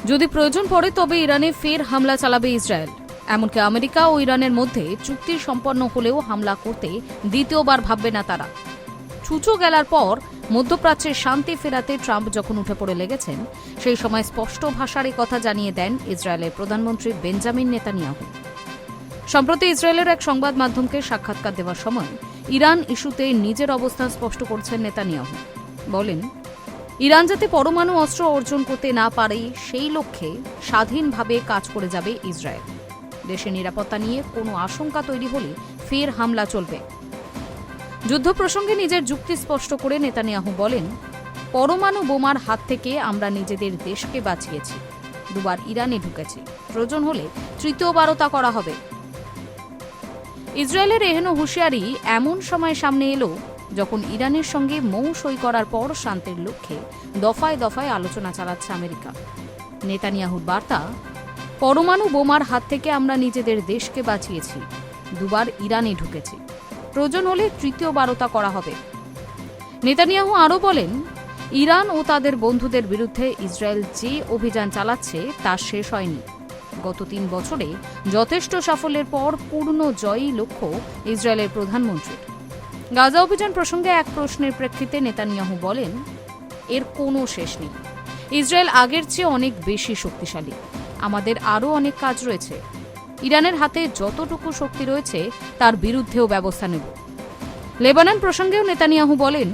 যদি প্রয়োজন পড়ে তবে ইরানে ফের হামলা চালাবে ইসরায়েল। এমনকি আমেরিকা ও ইরানের মধ্যে চুক্তি সম্পন্ন হলেও হামলা করতে দ্বিতীয়বার ভাববে না তারা। ছুঁচো গেলার পর মধ্যপ্রাচ্যের শান্তি ফেরাতে ট্রাম্প যখন উঠে পড়ে লেগেছেন, সেই সময় স্পষ্ট ভাষার কথা জানিয়ে দেন ইসরায়েলের প্রধানমন্ত্রী বেঞ্জামিন নেতানিয়াহু। সম্প্রতি ইসরায়েলের এক সংবাদ মাধ্যমকে সাক্ষাৎকার দেওয়ার সময় ইরান ইস্যুতে নিজের অবস্থান স্পষ্ট করছেন নেতানিয়াহু। বলেন, ইরান যাতে পরমাণু অস্ত্র অর্জন করতে না পারে সেই লক্ষ্যে স্বাধীনভাবে কাজ করে যাবে ইসরায়েল। দেশের নিরাপত্তা নিয়ে কোনো আশঙ্কা তৈরি হলে ফের হামলা চলবে। যুদ্ধ প্রসঙ্গে নিজের যুক্তি স্পষ্ট করে নেতানিয়াহু বলেন, পরমাণু বোমার হাত থেকে আমরা নিজেদের দেশকে বাঁচিয়েছি, দুবার ইরানে ঢুকেছি, প্রয়োজন হলে তৃতীয়বারও তা করা হবে। ইসরায়েলের এহেন হুঁশিয়ারি এমন সময় সামনে এলো যখন ইরানের সঙ্গে মৌ সই করার পর শান্তির লক্ষ্যে দফায় দফায় আলোচনা চালাচ্ছে আমেরিকা। নেতানিয়াহুর বার্তা, পরমাণু বোমার হাত থেকে আমরা নিজেদের দেশকে বাঁচিয়েছি, দুবার ইরানে ঢুকেছি, প্রয়োজন হলে তৃতীয়বারও তা করা হবে। নেতানিয়াহু আরও বলেন, ইরান ও তাদের বন্ধুদের বিরুদ্ধে ইসরায়েল যে অভিযান চালাচ্ছে তা শেষ হয়নি। গত ৩ বছরে যথেষ্ট সাফল্যের পর পূর্ণ জয়ী লক্ষ্য ইসরায়েলের প্রধানমন্ত্রীর। গাজা অভিযান প্রসঙ্গে এক প্রশ্নের প্রেক্ষিতে নেতানিয়াহু বলেন, এর কোনো শেষ নেই। ইসরায়েল আগের চেয়ে অনেক বেশি শক্তিশালী। আমাদের আরও অনেক কাজ রয়েছে। ইরানের হাতে যতটুকু শক্তি রয়েছে তার বিরুদ্ধেও ব্যবস্থা নেব। লেবানন প্রসঙ্গেও নেতানিয়াহু বলেন,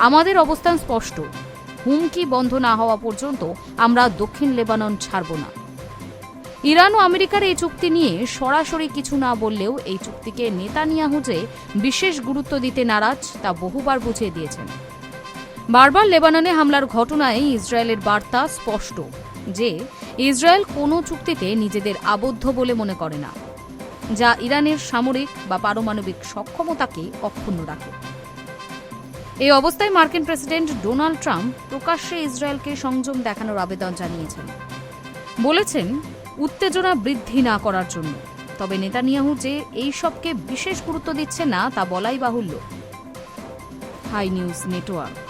আমাদের অবস্থান স্পষ্ট। হুমকি বন্ধ না হওয়া পর্যন্ত আমরা দক্ষিণ লেবানন ছাড়ব না। ইরান ও আমেরিকার এই চুক্তি নিয়ে সরাসরি কিছু না বললেও এই চুক্তিকে নেতানিয়াহু যে বিশেষ গুরুত্ব দিতে নারাজ তা বহুবার বুঝিয়ে দিয়েছেন। বারবার লেবাননে হামলার ঘটনায় ইসরায়েলের বার্তা স্পষ্ট যে ইসরায়েল কোনো চুক্তিতে নিজেদের আবদ্ধ বলে মনে করে না, যা ইরানের সামরিক বা পারমাণবিক সক্ষমতাকে অক্ষুণ্ণ রাখে। এই অবস্থায় মার্কিন প্রেসিডেন্ট ডোনাল্ড ট্রাম্প প্রকাশ্যে ইসরায়েলকে সংযম দেখানোর আবেদন জানিয়েছেন। বলেছেন, উত্তেজনা বৃদ্ধি না করার জন্য। তবে নেতানিয়াহু যে এই সবকে বিশেষ গুরুত্ব দিচ্ছে না তা বলাই বাহুল্য। Hi news network.